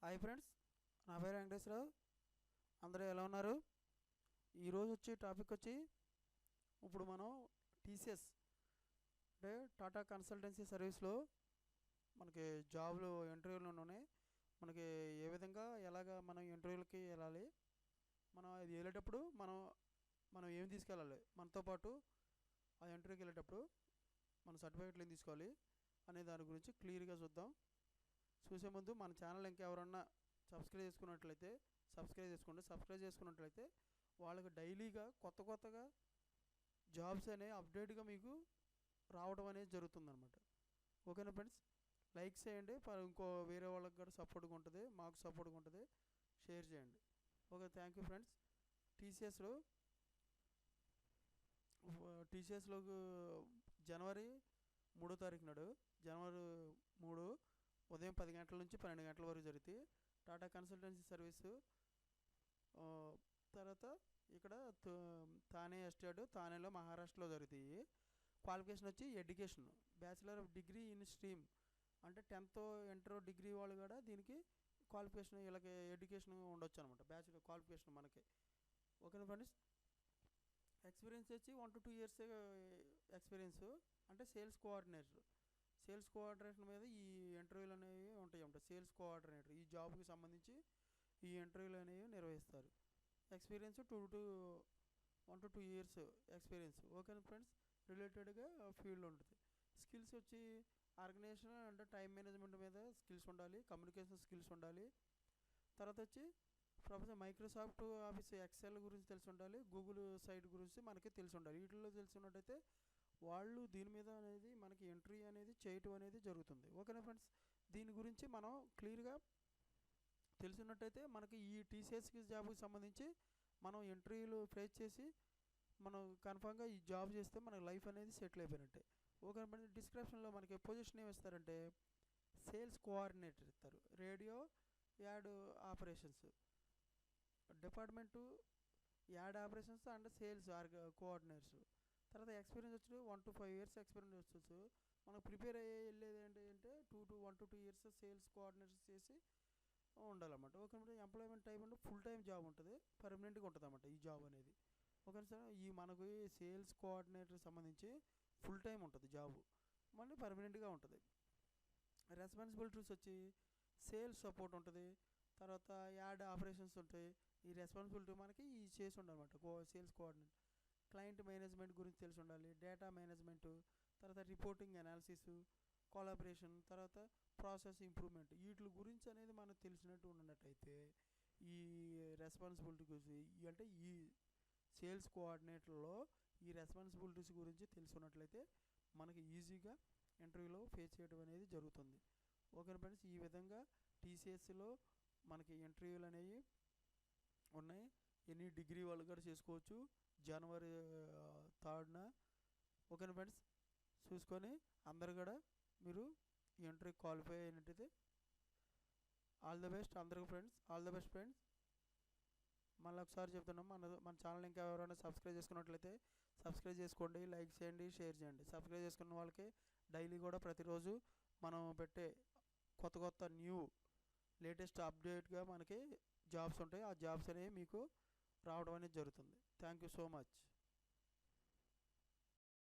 Hi friends, నా పేరు వెంకటేశ్వరరావు. అందరూ ఎలా ఉన్నారు? ఈరోజు టాపిక్ వచ్చి ఇప్పుడు మనం టీసీఎస్ అంటే టాటా కన్సల్టెన్సీ సర్వీస్లో మనకి జాబ్లు ఇంటర్వ్యూలు ఉన్నాయి. మనకి ఏ విధంగా ఎలాగ మనం ఇంటర్వ్యూలకి వెళ్ళాలి, మనం అది వెళ్ళేటప్పుడు మనం మనం ఏం తీసుకెళ్ళాలి, మనతో పాటు ఆ ఇంటర్వ్యూకి వెళ్ళేటప్పుడు మన సర్టిఫికేట్లు ఏం తీసుకోవాలి అనే దాని గురించి క్లియర్గా చూద్దాం. చూసే ముందు మన ఛానల్ ఇంకెవరన్నా సబ్స్క్రైబ్ చేసుకున్నట్లయితే సబ్స్క్రైబ్ చేసుకోండి. సబ్స్క్రైబ్ చేసుకున్నట్లయితే వాళ్ళకి డైలీగా కొత్తగా జాబ్స్ అనేవి అప్డేట్గా మీకు రావడం అనేది జరుగుతుందన్నమాట. ఓకేనా ఫ్రెండ్స్? లైక్ చేయండి, ఇంకో వేరే వాళ్ళకి కూడా సపోర్ట్గా ఉంటుంది, మాకు సపోర్ట్గా ఉంటుంది. షేర్ చేయండి. Okay, thank you friends. టీసీఎస్లో జనవరి 3వ తారీఖు నాడు, జనవరి 3 ఉదయం 10 గంటల నుంచి 12 గంటల వరకు జరుగుతాయి. Tata consultancy service. తర్వాత ఇక్కడ థానే ఎస్టేట్, థానేలో మహారాష్ట్రలో జరుగుతాయి. క్వాలిఫికేషన్ వచ్చి education bachelor of degree in stream, అంటే 10th ఇంటర్ డిగ్రీ వాళ్ళు కూడా దీనికి క్వాలిఫికేషన్, వీళ్ళకి ఎడ్యుకేషన్ ఉండొచ్చు అనమాట, బ్యాచిలర్ క్వాలిఫికేషన్ మనకి. ఓకేనా ఫ్రెండ్స్? ఎక్స్పీరియన్స్ వచ్చి 1 to 2 years ఎక్స్పీరియన్స్, అంటే సేల్స్ కోఆర్డినేటర్ మీద ఈ ఇంటర్వ్యూలు అనేవి ఉంటాయి అన్నమాట. సేల్స్ కోఆర్డినేటర్ ఈ జాబ్కి సంబంధించి ఈ ఇంటర్వ్యూలు అనేవి నిర్వహిస్తారు. Experience 1 to 2 years experience. ఓకేనా ఫ్రెండ్స్? రిలేటెడ్గా ఫీల్డ్ ఉంటుంది. స్కిల్స్ వచ్చి ఆర్గనైజేషన్ అంటే టైం మేనేజ్మెంట్ మీద స్కిల్స్ ఉండాలి, కమ్యూనికేషన్ స్కిల్స్ ఉండాలి. తర్వాత వచ్చి ప్రొఫెసర్ మైక్రోసాఫ్ట్ ఆఫీస్ ఎక్సెల్ గురించి తెలిసి ఉండాలి, గూగుల్ సైట్ గురించి మనకి తెలిసి ఉండాలి. వీటిల్లో తెలిసినట్టయితే వాళ్ళు దీని మీద అనేది మనకి ఎంట్రీ అనేది చేయటం అనేది జరుగుతుంది. ఓకేనా ఫ్రెండ్స్? దీని గురించి మనం క్లియర్గా తెలిసినట్టయితే మనకి ఈ టీసీఎస్కి జాబ్కి సంబంధించి మనం ఇంటర్వ్యూలు ఫేస్ చేసి మనం కన్ఫామ్గా ఈ జాబ్ చేస్తే మన లైఫ్ అనేది సెటిల్ అయిపోయినట్టే. ఓకేనా ఫ్రెండ్స్? డిస్క్రిప్షన్లో మనకి పొజిషన్ ఏమి ఇస్తారంటే సేల్స్ కోఆర్డినేటర్ ఇస్తారు. Radio add operations department, add operations and sales coordinators. తర్వాత ఎక్స్పీరియన్స్ వచ్చి 1 to 5 years ఎక్స్పీరియన్స్ వచ్చేసి మనకు ప్రిపేర్ అయ్యే వెళ్ళేది ఏంటంటే 1 to 2 years సేల్స్ కోఆర్డినేటర్స్ చేసి ఉండాలన్నమాట. ఓకే, ఎంప్లాయ్మెంట్ టైప్ అంటే ఫుల్ టైం జాబ్ ఉంటుంది, పర్మనెంట్గా ఉంటుంది అన్నమాట ఈ జాబ్ అనేది. ఓకే సార్, ఈ మనకు సేల్స్ కోఆర్డినేటర్ సంబంధించి ఫుల్ టైం ఉంటుంది జాబు, మళ్ళీ పర్మనెంట్గా ఉంటుంది. రెస్పాన్సిబిలిటీస్ వచ్చి సేల్స్ సపోర్ట్ ఉంటుంది, తర్వాత యాడ్ ఆపరేషన్స్ ఉంటాయి. ఈ రెస్పాన్సిబిలిటీ మనకి ఈ చేసి ఉండాలన్నమాట. Sales coordinator. క్లయింట్ మేనేజ్మెంట్ గురించి తెలిసి ఉండాలి, డేటా మేనేజ్మెంటు, తర్వాత రిపోర్టింగ్ అనాలిసిస్, కొలాబరేషన్, తర్వాత ప్రాసెస్ ఇంప్రూవ్మెంట్, వీటి గురించి అనేది మనకు తెలిసినట్టు ఉన్నట్టయితే ఈ రెస్పాన్సిబిలిటీ గురించి అంటే ఈ సేల్స్ కోఆర్డినేటర్లో ఈ రెస్పాన్సిబిలిటీస్ గురించి తెలుసుకున్నట్లయితే మనకి ఈజీగా ఇంటర్వ్యూలో ఫేస్ చేయడం అనేది జరుగుతుంది. ఓకే ఫ్రెండ్స్, ఈ విధంగా టీసీఎస్లో మనకి ఇంటర్వ్యూలు అనేవి ఉన్నాయి. ఎన్ని డిగ్రీ వాళ్ళు కూడా చేసుకోవచ్చు జనవరి 3rd. ఓకేనా ఫ్రెండ్స్? చూసుకొని అందరు కూడా మీరు ఈ ఇంటర్వ్యూ క్వాలిఫై అయినట్టయితే ఆల్ ద బెస్ట్ అందరికి friends. All the best friends. మళ్ళీ ఒకసారి చెప్తున్నాం, మన ఛానల్ ఇంకా ఎవరైనా సబ్స్క్రైబ్ చేసుకున్నట్లయితే సబ్స్క్రైబ్ చేసుకోండి, లైక్ చేయండి, షేర్ చేయండి. సబ్స్క్రైబ్ చేసుకున్న వాళ్ళకి డైలీ కూడా ప్రతిరోజు మనం పెట్టే కొత్త న్యూ లేటెస్ట్ అప్డేట్గా మనకి జాబ్స్ ఉంటాయి. ఆ జాబ్స్ అనేవి మీకు రావడం అనేది జరుగుతుంది. Thank you so much.